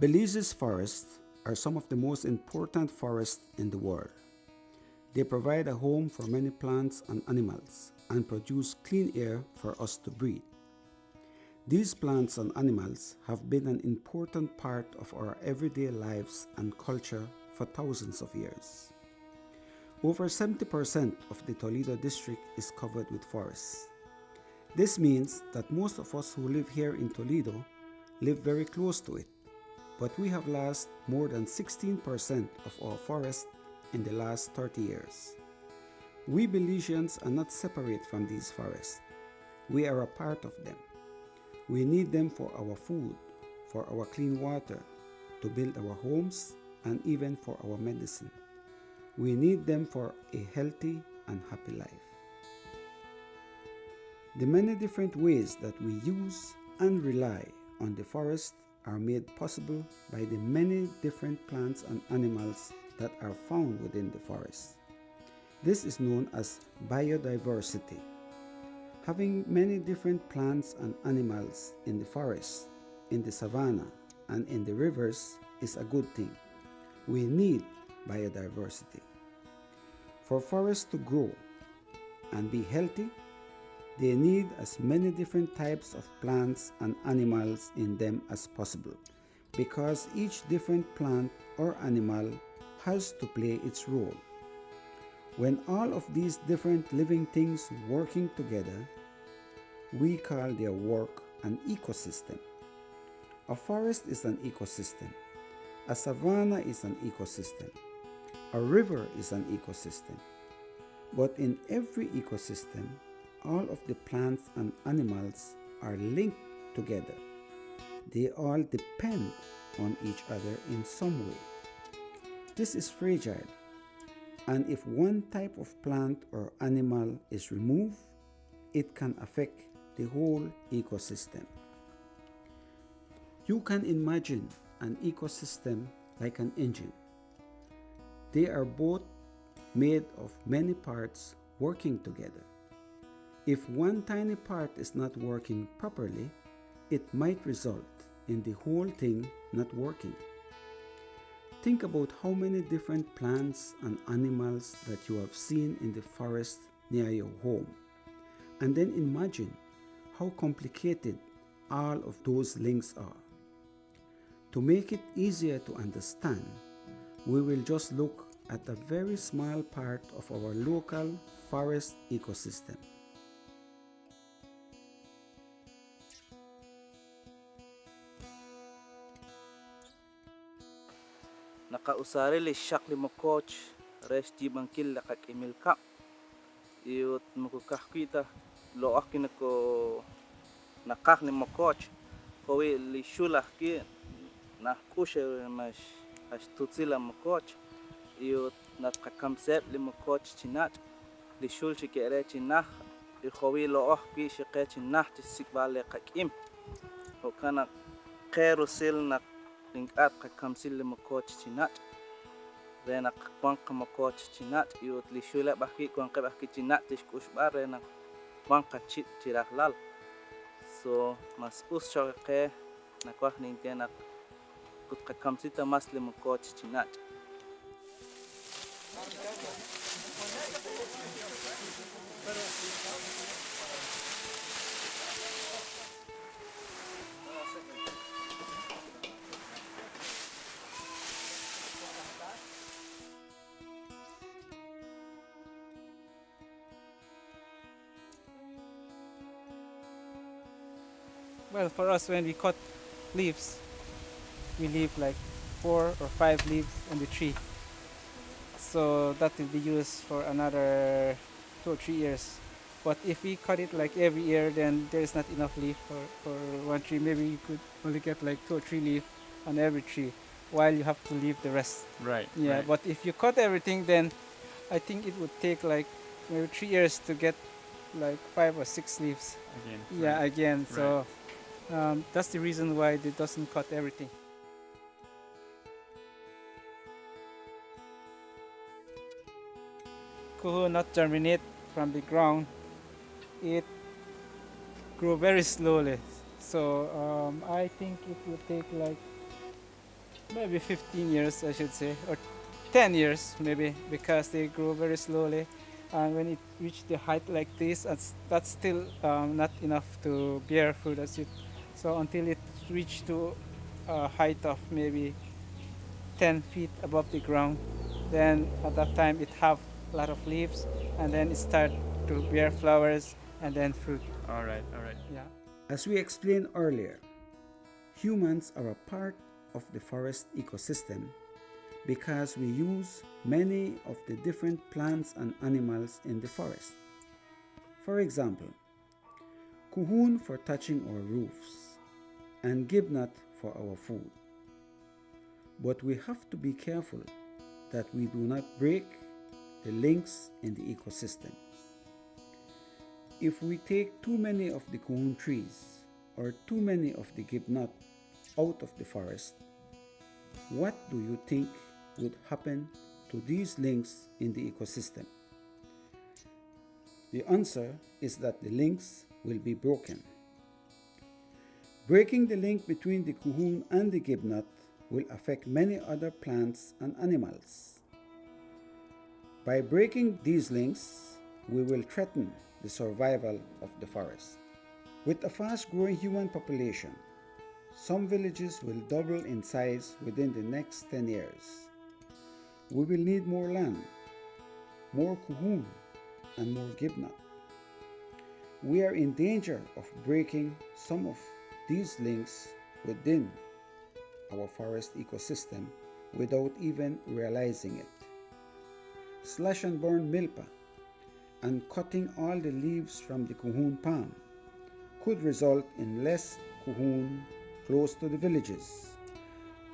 Belize's forests are some of the most important forests in the world. They provide a home for many plants and animals and produce clean air for us to breathe. These plants and animals have been an important part of our everyday lives and culture for thousands of years. Over 70% of the Toledo district is covered with forests. This means that most of us who live here in Toledo live very close to it, but we have lost more than 16% of our forests in the last 30 years. We Belizeans are not separate from these forests. We are a part of them. We need them for our food, for our clean water, to build our homes, and even for our medicine. We need them for a healthy and happy life. The many different ways that we use and rely on the forest are made possible by the many different plants and animals that are found within the forest. This is known as biodiversity. Having many different plants and animals in the forest, in the savanna, and in the rivers is a good thing. We need biodiversity. For forests to grow and be healthy, they need as many different types of plants and animals in them as possible, because each different plant or animal has to play its role. When all of these different living things working together, we call their work an ecosystem. A forest is an ecosystem. A savanna is an ecosystem. A river is an ecosystem. But in every ecosystem, all of the plants and animals are linked together. They all depend on each other in some way. This is fragile, and if one type of plant or animal is removed, it can affect the whole ecosystem. You can imagine an ecosystem like an engine. They are both made of many parts working together. If one tiny part is not working properly, it might result in the whole thing not working. Think about how many different plants and animals that you have seen in the forest near your home, and then imagine how complicated all of those links are. To make it easier to understand, we will just look at a very small part of our local forest ecosystem. Nakausari li shak li mokoch res di bangkil la kak imilka iut mukukahkita lo akin ko nakak ni mokoch kowi li shula ki na kushe mas tutsila mokoch iut nakakamsep li mokoch chinat li shul chikere chinah i kowi lo ahki shike chinah tisikbale kakim o kana khairu sil na linkat kakamsil li mokoch chinat rena kwanka mokoch chinat iut li shula bahki kwanka bahki chinat tishkush bar rena kwanka chit tirahlal so mas ushoke na kwah nintena kut kakamsita mas li mokoch chinat. Well, for us, when we cut leaves, we leave like 4 or 5 leaves on the tree. So that will be used for another 2 or 3 years. But if we cut it like every year, then there is not enough leaf for one tree. Maybe you could only get like 2 or 3 leaves on every tree, while you have to leave the rest. Right. Yeah, right. but if you cut everything, then I think it would take like maybe 3 years to get like 5 or 6 leaves. Again. Yeah, right. again. So that's the reason why they doesn't cut everything. Cohune not germinate from the ground. It grow very slowly. So I think it will take like maybe 15 years, I should say, or 10 years maybe, because they grow very slowly. And when it reach the height like this, that's still not enough to bear fruit as it. So until it reach to a height of maybe 10 feet above the ground, then at that time it have a lot of leaves, and then it start to bear flowers and then fruit. All right. Yeah. As we explained earlier, humans are a part of the forest ecosystem because we use many of the different plants and animals in the forest. For example, Cohune for touching our roofs and Gibnut for our food. But we have to be careful that we do not break the links in the ecosystem. If we take too many of the Cohune trees or too many of the Gibnut out of the forest, what do you think would happen to these links in the ecosystem? The answer is that the links will be broken. Breaking the link between the Cohune and the Gibnut will affect many other plants and animals. By breaking these links, we will threaten the survival of the forest. With a fast-growing human population, some villages will double in size within the next 10 years. We will need more land, more Cohune, and more Gibnut. We are in danger of breaking some of these links within our forest ecosystem without even realizing it. Slash and burn milpa and cutting all the leaves from the Cohune palm could result in less Cohune close to the villages.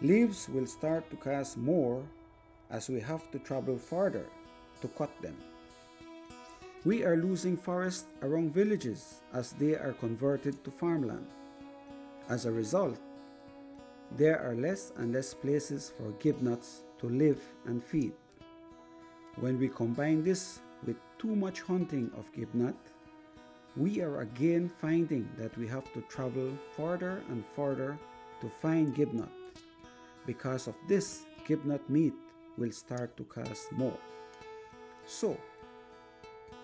Leaves will start to cost more as we have to travel farther to cut them. We are losing forests around villages as they are converted to farmland. As a result, there are less and less places for Gibnuts to live and feed. When we combine this with too much hunting of Gibnut, we are again finding that we have to travel farther and farther to find Gibnut. Because of this, Gibnut meat will start to cost more. So,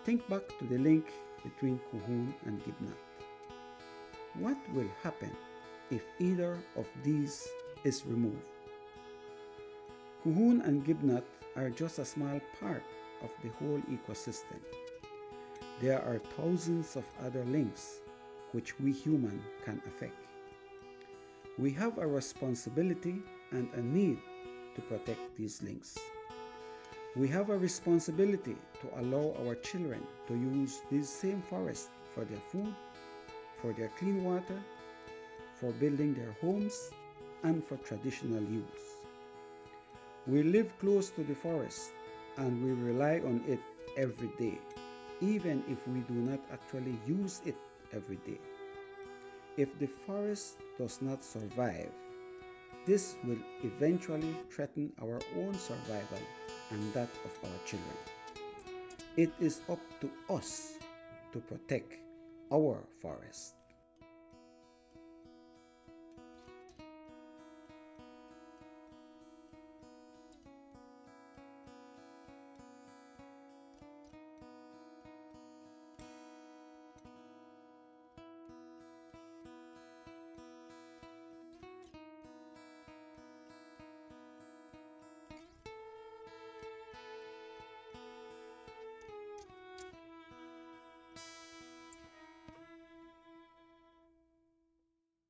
think back to the link between Cohune and Gibnut. What will happen if either of these is removed? Cohune and Gibnut are just a small part of the whole ecosystem. There are thousands of other links which we humans can affect. We have a responsibility and a need to protect these links. We have a responsibility to allow our children to use these same forests for their food, for their clean water, for building their homes, and for traditional use. We live close to the forest and we rely on it every day, even if we do not actually use it every day. If the forest does not survive, this will eventually threaten our own survival and that of our children. It is up to us to protect our forest.